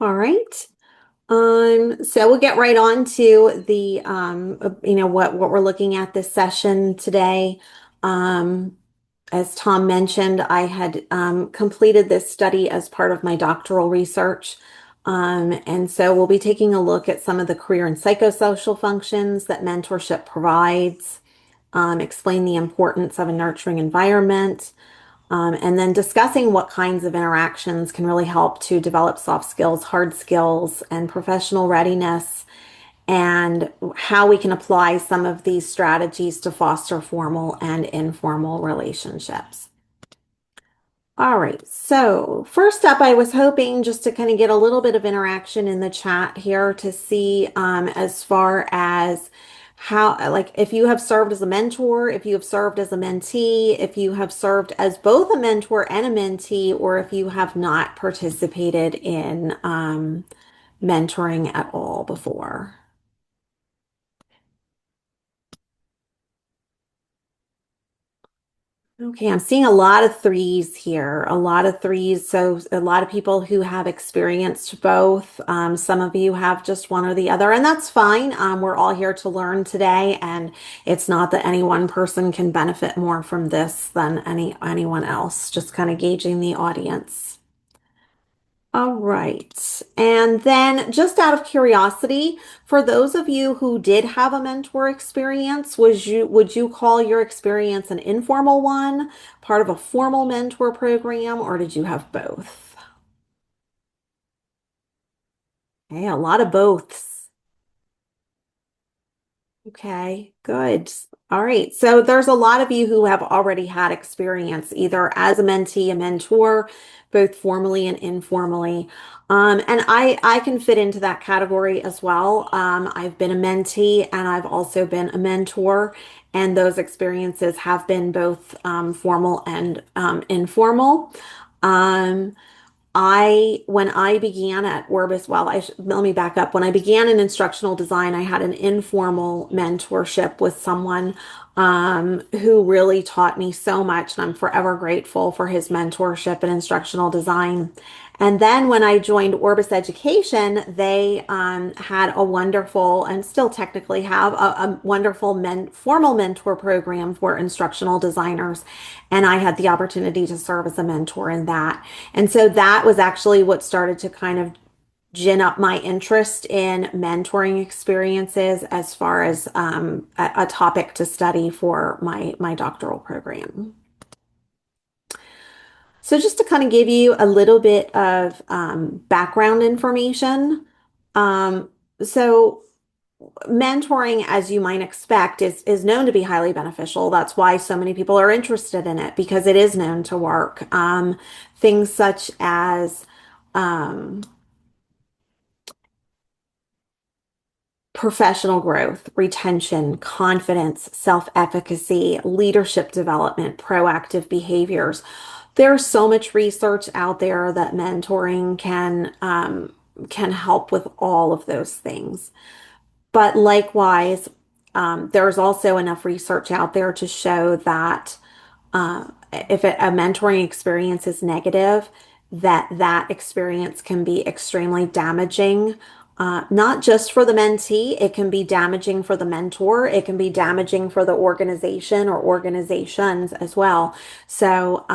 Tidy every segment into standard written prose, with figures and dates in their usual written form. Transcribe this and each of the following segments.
All right. So we'll get right on to the, what we're looking at this session today. Um, as Tom mentioned, I had completed this study as part of my doctoral research. And so we'll be taking a look at some of the career and psychosocial functions that mentorship provides, explain the importance of a nurturing environment, and then discussing what kinds of interactions can really help to develop soft skills, hard skills, and professional readiness, and how we can apply some of these strategies to foster formal and informal relationships. All right, so first up, I was hoping just to kind of get a little bit of interaction in the chat here to see as far as how, like, if you have served as a mentor, if you have served as a mentee, if you have served as both a mentor and a mentee, or if you have not participated in mentoring at all before. Okay, I'm seeing a lot of threes here, a lot of threes. So a lot of people who have experienced both. Some of you have just one or the other, and that's fine. We're all here to learn today, and it's not that any one person can benefit more from this than anyone else. Just kind of gauging the audience. All right. And then just out of curiosity, for those of you who did have a mentor experience, would you call your experience an informal one, part of a formal mentor program, or did you have both? Okay, a lot of boths. Okay, good. All right. So there's a lot of you who have already had experience either as a mentee, a mentor, both formally and informally. And I can fit into that category as well. I've been a mentee and I've also been a mentor, and those experiences have been both formal and informal. Um, when I began at Orbis, let me back up. When I began in instructional design, I had an informal mentorship with someone who really taught me so much, and I'm forever grateful for his mentorship in instructional design. And then when I joined Orbis Education, they had a wonderful, and still technically have a wonderful formal mentor program for instructional designers. And I had the opportunity to serve as a mentor in that. And so that was actually what started to kind of gin up my interest in mentoring experiences as far as a topic to study for my doctoral program. So just to kind of give you a little bit of background information. Um, so mentoring, as you might expect, is known to be highly beneficial. That's why so many people are interested in it, because it is known to work. Things such as um, professional growth, retention, confidence, self-efficacy, leadership development, proactive behaviors. There's so much research out there that mentoring can help with all of those things. But likewise, there's also enough research out there to show that if a mentoring experience is negative, that experience can be extremely damaging, not just for the mentee, it can be damaging for the mentor, it can be damaging for the organization or organizations as well. So,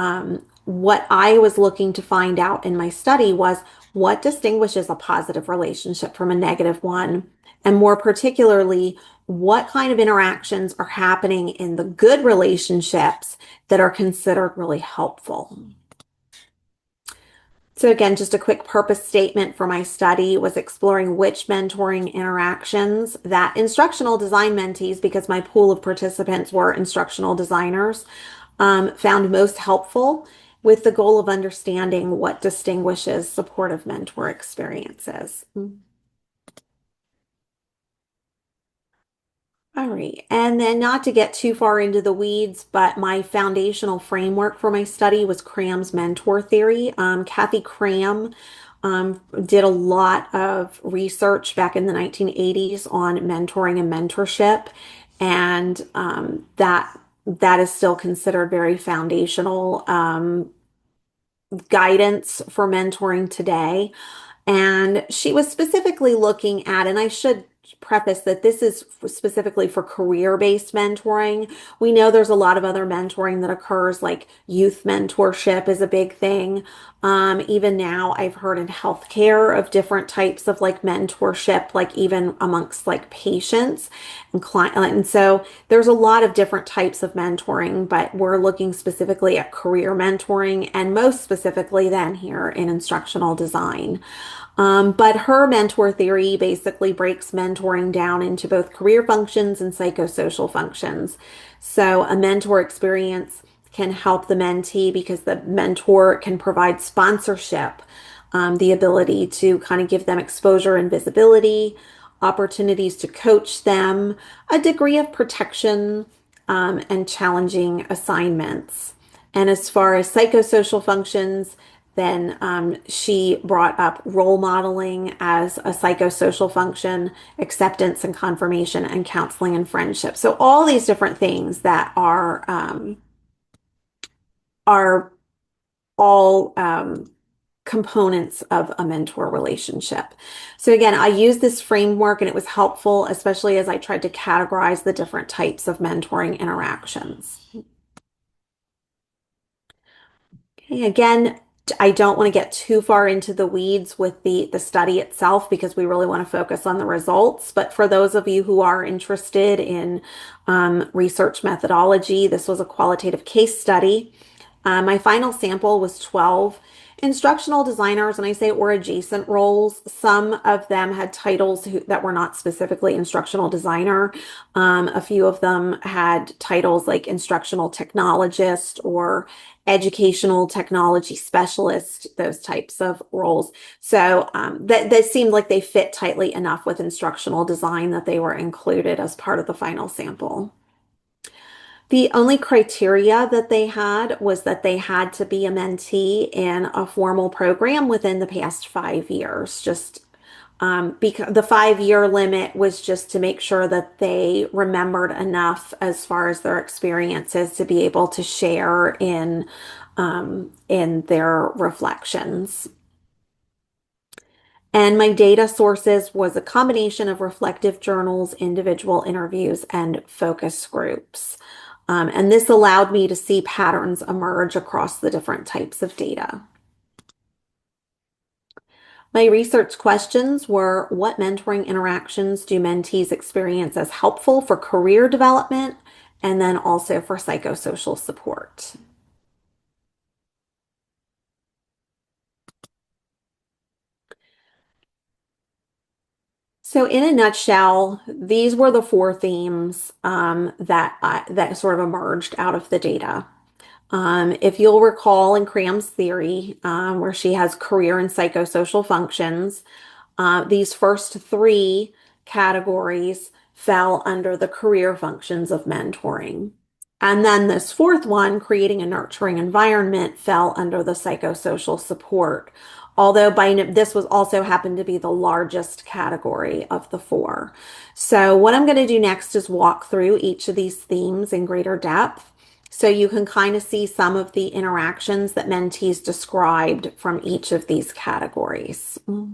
what I was looking to find out in my study was what distinguishes a positive relationship from a negative one, and more particularly, what kind of interactions are happening in the good relationships that are considered really helpful. So again, just a quick purpose statement for my study was exploring which mentoring interactions that instructional design mentees, because my pool of participants were instructional designers, found most helpful, with the goal of understanding what distinguishes supportive mentor experiences. All right. And then not to get too far into the weeds, but my foundational framework for my study was Cram's mentor theory. Kathy Cram did a lot of research back in the 1980s on mentoring and mentorship. And that is still considered very foundational guidance for mentoring today. And she was specifically looking at, and I should preface that this is specifically for career-based mentoring. We know there's a lot of other mentoring that occurs, like youth mentorship is a big thing. Even now, I've heard in healthcare of different types of like mentorship, like even amongst like patients and client. And so there's a lot of different types of mentoring, but we're looking specifically at career mentoring and most specifically then here in instructional design. But her mentor theory basically breaks mentoring down into both career functions and psychosocial functions. So a mentor experience can help the mentee because the mentor can provide sponsorship, the ability to kind of give them exposure and visibility, opportunities to coach them, a degree of protection, and challenging assignments. And as far as psychosocial functions, then she brought up role modeling as a psychosocial function, acceptance and confirmation, and counseling and friendship. So all these different things that are all components of a mentor relationship. So again, I used this framework and it was helpful, especially as I tried to categorize the different types of mentoring interactions. Okay, again, I don't want to get too far into the weeds with the study itself because we really want to focus on the results. But for those of you who are interested in research methodology, this was a qualitative case study. My final sample was 12 instructional designers, and I say or adjacent roles. Some of them had titles that were not specifically instructional designer. A few of them had titles like instructional technologist or educational technology specialist, those types of roles. So that seemed like they fit tightly enough with instructional design that they were included as part of the final sample. The only criteria that they had was that they had to be a mentee in a formal program within the past 5 years. Just because the 5 year limit was just to make sure that they remembered enough as far as their experiences to be able to share in their reflections. And my data sources was a combination of reflective journals, individual interviews, and focus groups. And this allowed me to see patterns emerge across the different types of data. My research questions were, what mentoring interactions do mentees experience as helpful for career development and then also for psychosocial support? So in a nutshell, these were the four themes that sort of emerged out of the data. If you'll recall in Cram's theory, where she has career and psychosocial functions, these first three categories fell under the career functions of mentoring. And then this fourth one, creating a nurturing environment, fell under the psychosocial support. Although this was also happened to be the largest category of the four. So what I'm going to do next is walk through each of these themes in greater depth so you can kind of see some of the interactions that mentees described from each of these categories. All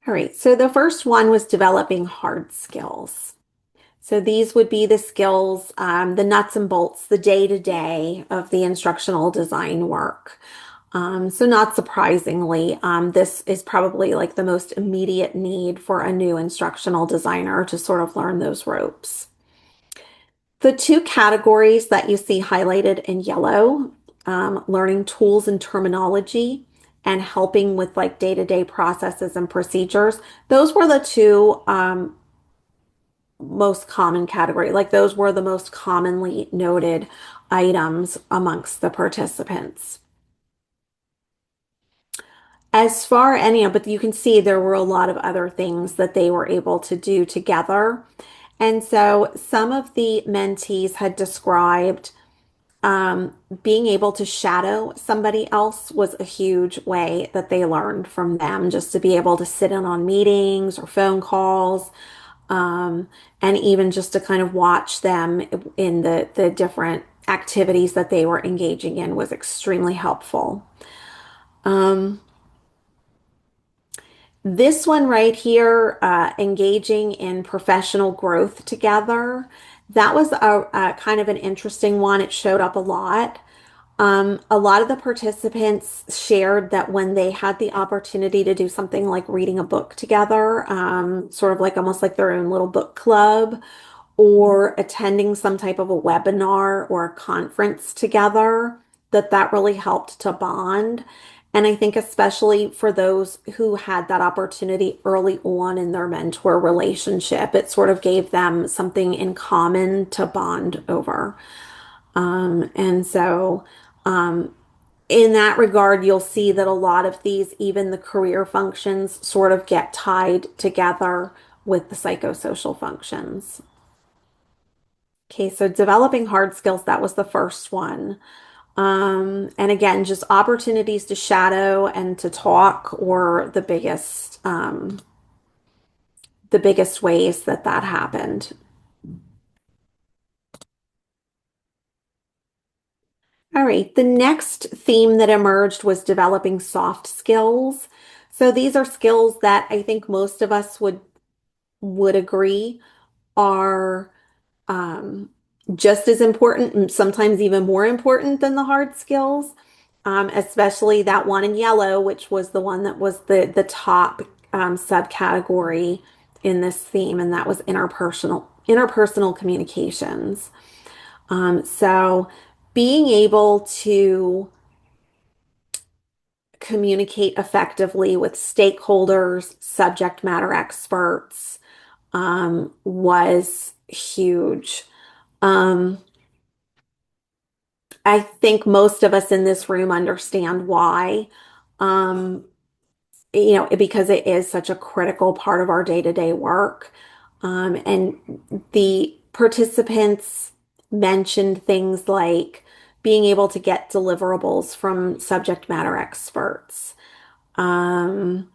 right, so the first one was developing hard skills. So these would be the skills, the nuts and bolts, the day-to-day of the instructional design work. So not surprisingly, this is probably like the most immediate need for a new instructional designer to sort of learn those ropes. The two categories that you see highlighted in yellow, learning tools and terminology and helping with like day-to-day processes and procedures, those were the two most common category. Like those were the most commonly noted items amongst the participants. As far any, but you can see there were a lot of other things that they were able to do together. And so some of the mentees had described being able to shadow somebody else was a huge way that they learned from them, just to be able to sit in on meetings or phone calls, and even just to kind of watch them in the different activities that they were engaging in was extremely helpful. Um, this one right here, engaging in professional growth together, that was a kind of an interesting one. It showed up a lot. A lot of the participants shared that when they had the opportunity to do something like reading a book together, sort of like almost like their own little book club, or attending some type of a webinar or a conference together, that really helped to bond. And I think especially for those who had that opportunity early on in their mentor relationship, it sort of gave them something in common to bond over. And so, in that regard, you'll see that a lot of these, even the career functions, sort of get tied together with the psychosocial functions. Okay, so developing hard skills, that was the first one. And again, just opportunities to shadow and to talk, or the biggest ways that that happened. All right, the next theme that emerged was developing soft skills. So these are skills that I think most of us would agree are um, just as important and sometimes even more important than the hard skills, especially that one in yellow, which was the one that was the top subcategory in this theme, and that was interpersonal communications. So being able to communicate effectively with stakeholders, subject matter experts, was huge. Um, I think most of us in this room understand why, um, because it is such a critical part of our day-to-day work. And the participants mentioned things like being able to get deliverables from subject matter experts. Um,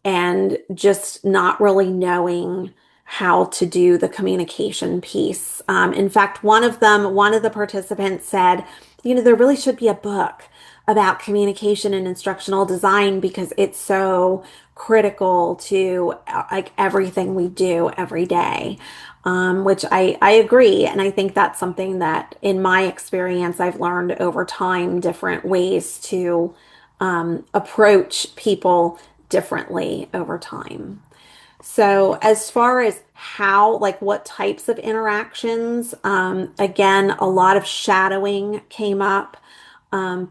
and just not really knowing how to do the communication piece. In fact, one of the participants said, there really should be a book about communication and instructional design because it's so critical to like everything we do every day. Which I agree. And I think that's something that in my experience, I've learned over time different ways to approach people differently over time. So, as far as how, like what types of interactions, again, a lot of shadowing came up,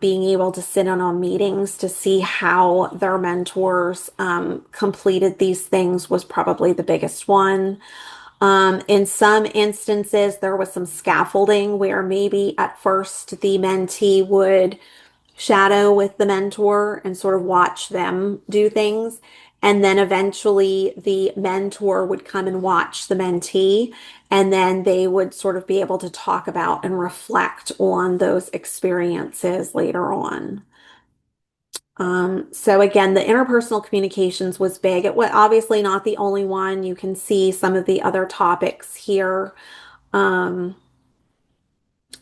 being able to sit in on meetings to see how their mentors completed these things was probably the biggest one. In some instances, there was some scaffolding where maybe at first the mentee would shadow with the mentor and sort of watch them do things. And then eventually the mentor would come and watch the mentee, and then they would sort of be able to talk about and reflect on those experiences later on. So again, the interpersonal communications was big. It was obviously not the only one. You can see some of the other topics here. Um,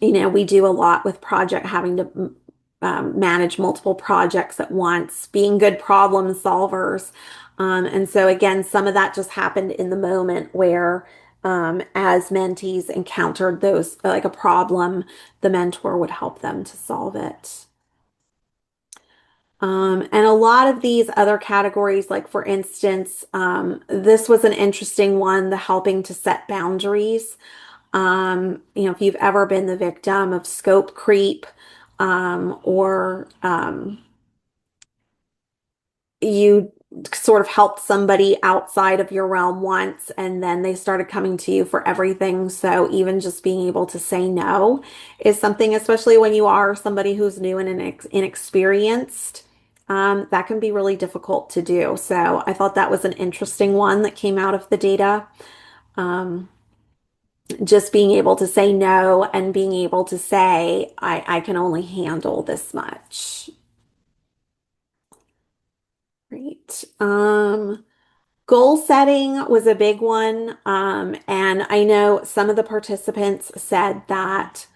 we do a lot with project having to manage multiple projects at once, being good problem solvers. And so again, some of that just happened in the moment where as mentees encountered those like a problem, the mentor would help them to solve it. And a lot of these other categories, like for instance, this was an interesting one, the helping to set boundaries. If you've ever been the victim of scope creep, or you sort of helped somebody outside of your realm once and then they started coming to you for everything. So even just being able to say no is something, especially when you are somebody who's new and inexperienced, that can be really difficult to do. So I thought that was an interesting one that came out of the data. Um, just being able to say no and being able to say, I can only handle this much. Great. Goal setting was a big one. And I know some of the participants said that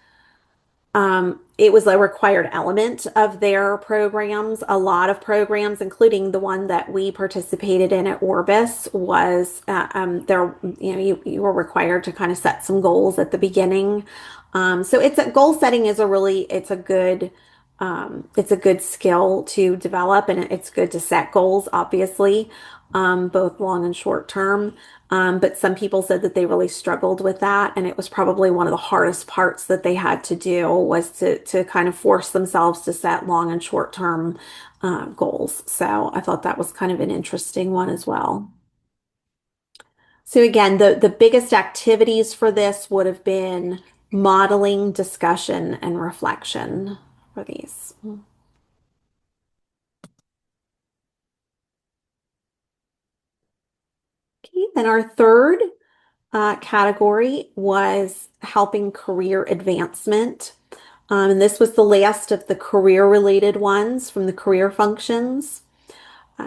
it was a required element of their programs. A lot of programs, including the one that we participated in at Orbis, was there. You were required to kind of set some goals at the beginning. So goal setting is a really it's a good skill to develop, and it's good to set goals, obviously, both long and short term. But some people said that they really struggled with that, and it was probably one of the hardest parts that they had to do was to kind of force themselves to set long and short term goals. So I thought that was kind of an interesting one as well. So again, the biggest activities for this would have been modeling, discussion, and reflection for these. Okay, then our third category was helping career advancement. And this was the last of the career related ones from the career functions.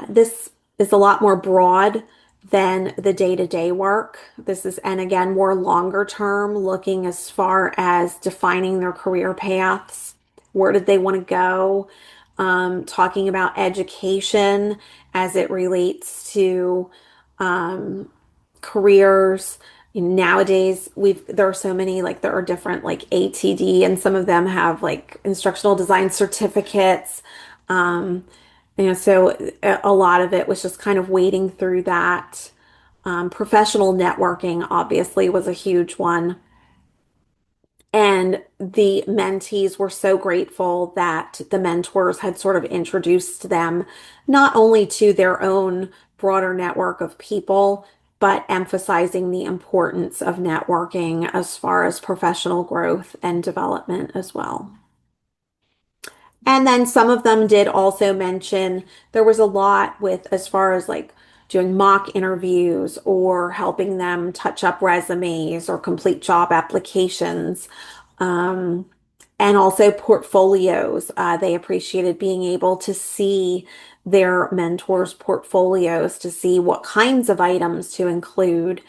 This is a lot more broad than the day-to-day work. This is, and again, more longer term, looking as far as defining their career paths. Where did they want to go? Talking about education as it relates to careers. Nowadays, there are so many, like there are different like ATD, and some of them have like instructional design certificates. Um, so a lot of it was just kind of wading through that. Professional networking obviously was a huge one. And the mentees were so grateful that the mentors had sort of introduced them not only to their own broader network of people, but emphasizing the importance of networking as far as professional growth and development as well. And then some of them did also mention there was a lot with as far as like doing mock interviews or helping them touch up resumes or complete job applications. Um, and also portfolios. They appreciated being able to see their mentors' portfolios to see what kinds of items to include,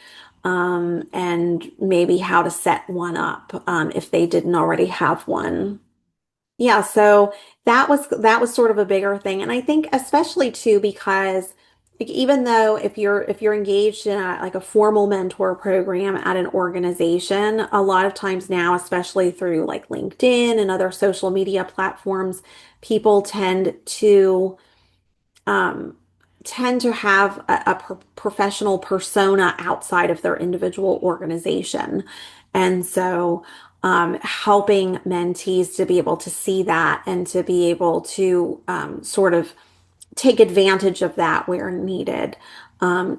and maybe how to set one up, if they didn't already have one. Yeah, so that was sort of a bigger thing. And I think especially too because like even though if you're engaged in like a formal mentor program at an organization, a lot of times now, especially through like LinkedIn and other social media platforms, people um, tend to have a professional persona outside of their individual organization. And so, helping mentees to be able to see that and to be able to sort of take advantage of that where needed,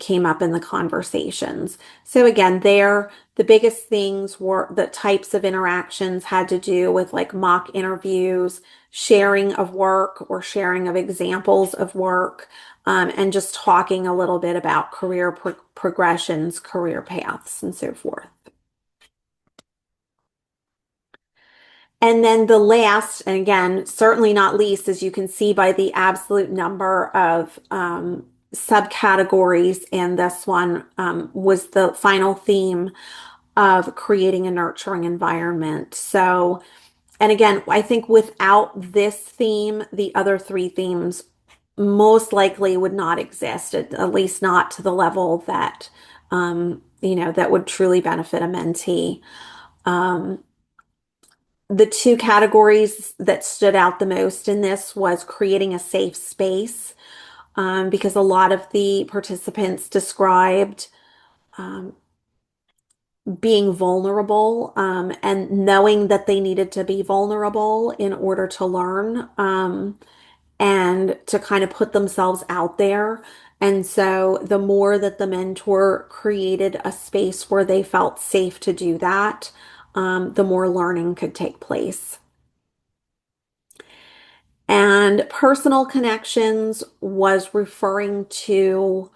came up in the conversations. So again, the biggest things were the types of interactions had to do with like mock interviews, sharing of work or sharing of examples of work, and just talking a little bit about career progressions, career paths, and so forth. And then the last, and again, certainly not least, as you can see by the absolute number of subcategories in this one, was the final theme of creating a nurturing environment. So, and again, I think without this theme, the other three themes most likely would not exist, at least not to the level that, that would truly benefit a mentee. Um, the two categories that stood out the most in this was creating a safe space, because a lot of the participants described um, being vulnerable, and knowing that they needed to be vulnerable in order to learn, and to kind of put themselves out there. And so the more that the mentor created a space where they felt safe to do that, the more learning could take place. And personal connections was referring to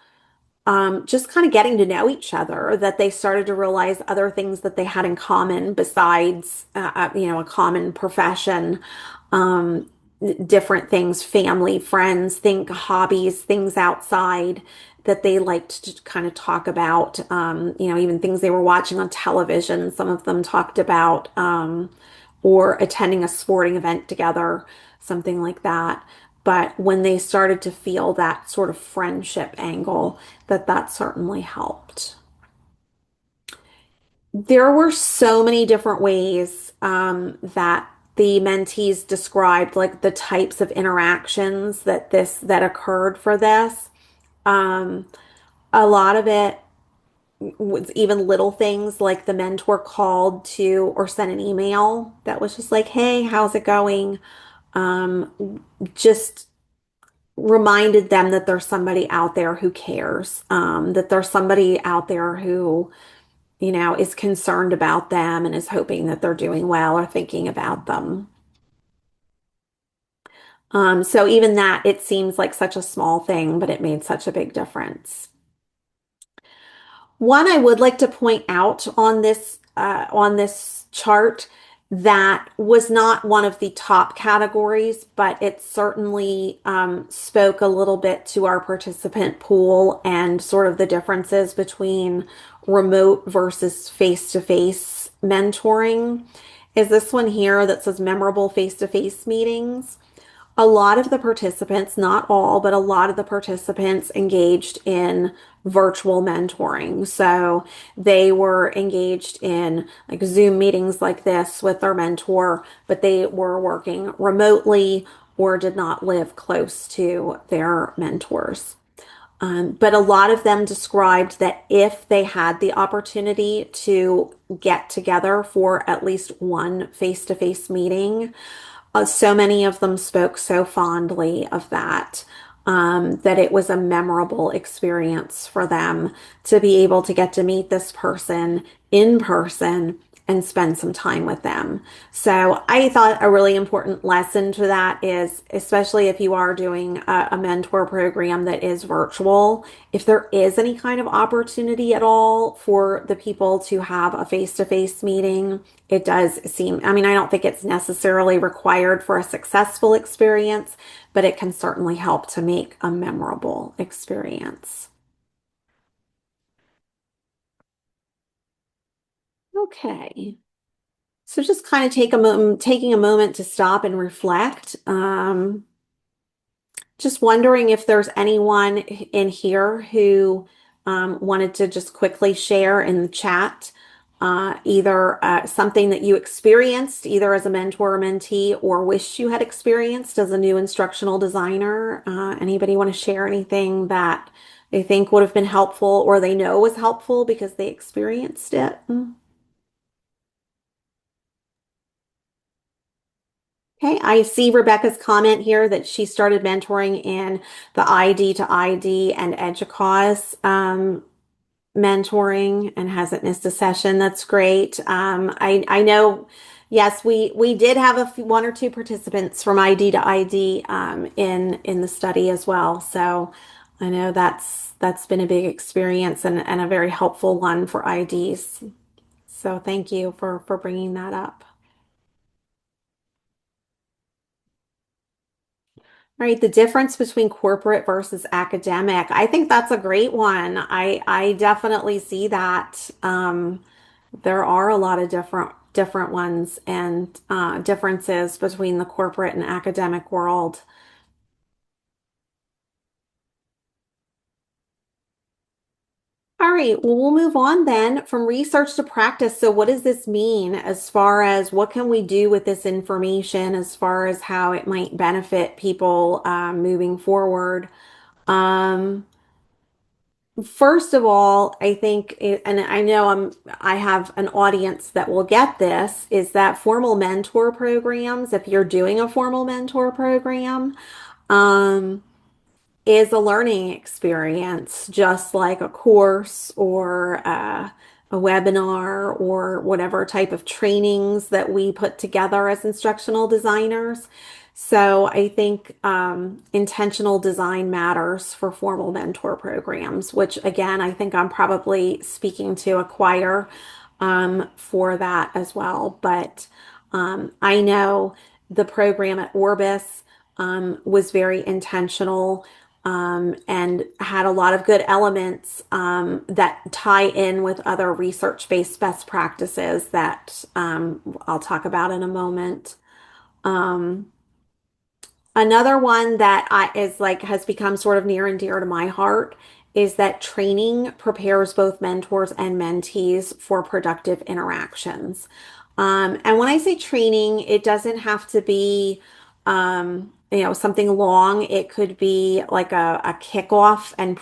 just kind of getting to know each other, that they started to realize other things that they had in common besides, a common profession, different things, family, friends, think hobbies, things outside that they liked to kind of talk about, even things they were watching on television. Some of them talked about, or attending a sporting event together, something like that. But when they started to feel that sort of friendship angle, that certainly helped. There were so many different ways that the mentees described, like the types of interactions that occurred for this. Um, a lot of it was even little things like the mentor called to or sent an email that was just like, "Hey, how's it going?" Just reminded them that there's somebody out there who cares, that there's somebody out there who is concerned about them and is hoping that they're doing well or thinking about them. So even that, it seems like such a small thing, but it made such a big difference. One I would like to point out on this chart that was not one of the top categories, but it certainly spoke a little bit to our participant pool and sort of the differences between remote versus face-to-face mentoring. Is this one here that says memorable face-to-face meetings? A lot of the participants, not all, but a lot of the participants engaged in virtual mentoring. So they were engaged in like Zoom meetings like this with their mentor, but they were working remotely or did not live close to their mentors. But a lot of them described that if they had the opportunity to get together for at least one face-to-face meeting, so many of them spoke so fondly of that, that it was a memorable experience for them to be able to get to meet this person in person and spend some time with them. So I thought a really important lesson to that is, especially if you are doing a mentor program that is virtual, if there is any kind of opportunity at all for the people to have a face-to-face meeting, it does seem, I mean, I don't think it's necessarily required for a successful experience, but it can certainly help to make a memorable experience. Okay. So just kind of taking a moment to stop and reflect. Just wondering if there's anyone in here who wanted to just quickly share in the chat, either something that you experienced either as a mentor or mentee or wished you had experienced as a new instructional designer. Anybody want to share anything that they think would have been helpful or they know was helpful because they experienced it? Okay, I see Rebecca's comment here that she started mentoring in the ID to ID and EDUCAUSE mentoring and hasn't missed a session. That's great. I know, yes, we did have one or two participants from ID to ID in the study as well. So I know that's been a big experience and a very helpful one for IDs. So thank you for bringing that up. Right, the difference between corporate versus academic. I think that's a great one. I definitely see that. There are a lot of different ones and differences between the corporate and academic world. All right, well, we'll move on then from research to practice. So, what does this mean as far as what can we do with this information as far as how it might benefit people moving forward? Um, First of all, I think, and I know I have an audience that will get this, is that formal mentor programs, if you're doing a formal mentor program, um, is a learning experience, just like a course or a webinar or whatever type of trainings that we put together as instructional designers. So I think intentional design matters for formal mentor programs, which again, I think I'm probably speaking to a choir for that as well. But I know the program at Orbis was very intentional and had a lot of good elements that tie in with other research-based best practices that I'll talk about in a moment. Um, Another one that is like has become sort of near and dear to my heart is that training prepares both mentors and mentees for productive interactions. And when I say training, it doesn't have to be, something long. It could be like a kickoff and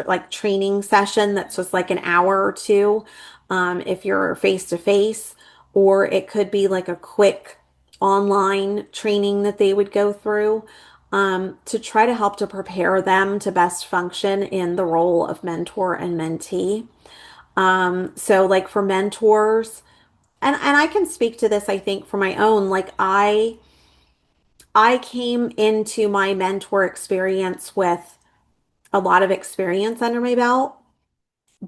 like training session that's just like an hour or two, if you're face to face, or it could be like a quick online training that they would go through to try to help to prepare them to best function in the role of mentor and mentee. So like for mentors, and I can speak to this, I think, for my own, like I came into my mentor experience with a lot of experience under my belt.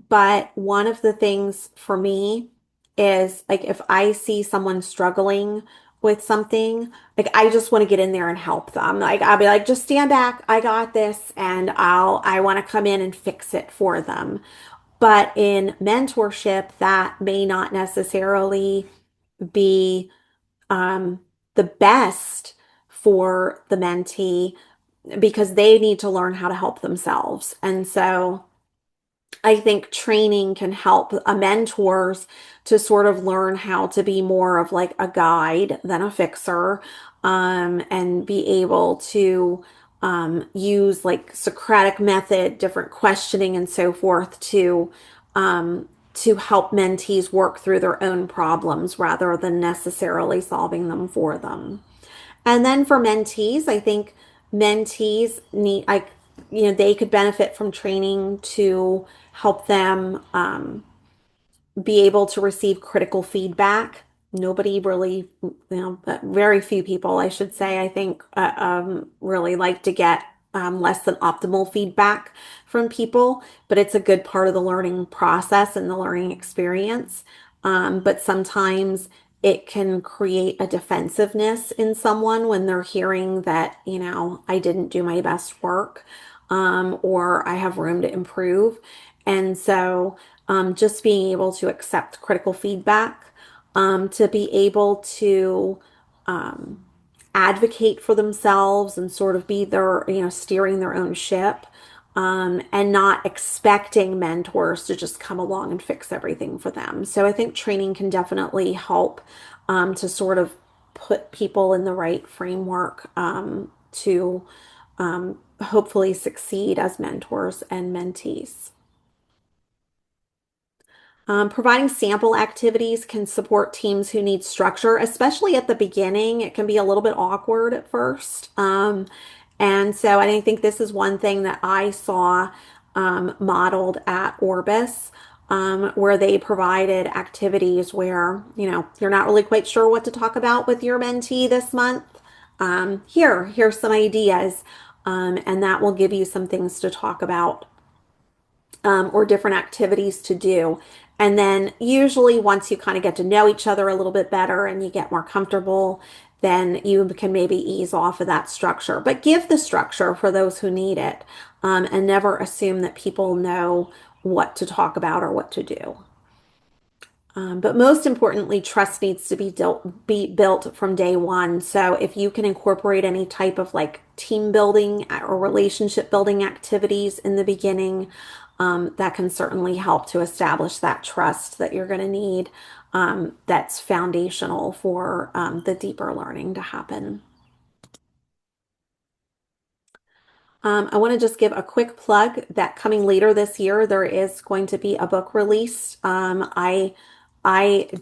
But one of the things for me is like if I see someone struggling with something, like I just want to get in there and help them. Like I'll be like, just stand back, I got this, and I want to come in and fix it for them. But in mentorship, that may not necessarily be um, the best for the mentee because they need to learn how to help themselves. And so I think training can help mentors to sort of learn how to be more of like a guide than a fixer, and be able to use like Socratic method, different questioning, and so forth to help mentees work through their own problems rather than necessarily solving them for them. And then for mentees, I think mentees need, like, they could benefit from training to help them be able to receive critical feedback. Nobody really, very few people, I should say, I think, really like to get less than optimal feedback from people, but it's a good part of the learning process and the learning experience. But sometimes it can create a defensiveness in someone when they're hearing that, I didn't do my best work, or I have room to improve. And so, just being able to accept critical feedback, to be able to um, advocate for themselves and sort of be their, steering their own ship, and not expecting mentors to just come along and fix everything for them. So I think training can definitely help to sort of put people in the right framework to hopefully succeed as mentors and mentees. Providing sample activities can support teams who need structure, especially at the beginning. It can be a little bit awkward at first. And so I think this is one thing that I saw modeled at Orbis, where they provided activities where, you're not really quite sure what to talk about with your mentee this month. Here's some ideas, and that will give you some things to talk about, or different activities to do. And then usually once you kind of get to know each other a little bit better and you get more comfortable, then you can maybe ease off of that structure. But give the structure for those who need it, and never assume that people know what to talk about or what to do. But most importantly, trust needs to be built from day one. So if you can incorporate any type of like team building or relationship building activities in the beginning, that can certainly help to establish that trust that you're going to need, that's foundational for the deeper learning to happen. I want to just give a quick plug that coming later this year, there is going to be a book release. I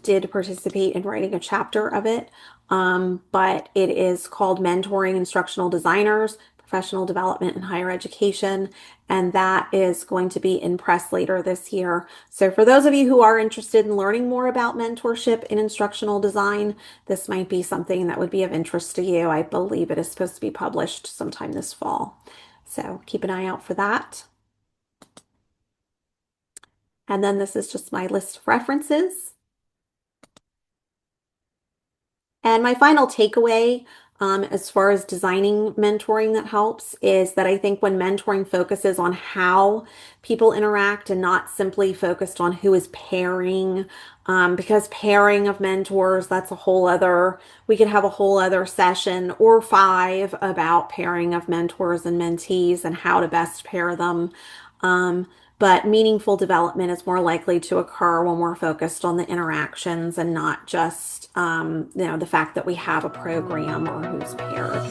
did participate in writing a chapter of it, but it is called Mentoring Instructional Designers, Professional Development in Higher Education, and that is going to be in press later this year. So for those of you who are interested in learning more about mentorship in instructional design, this might be something that would be of interest to you. I believe it is supposed to be published sometime this fall. So keep an eye out for that. And then this is just my list of references. And my final takeaway as far as designing mentoring that helps is that I think when mentoring focuses on how people interact and not simply focused on who is pairing, because pairing of mentors, that's a whole other, we could have a whole other session or five about pairing of mentors and mentees and how to best pair them. Um, but meaningful development is more likely to occur when we're focused on the interactions and not just, the fact that we have a program or who's paired.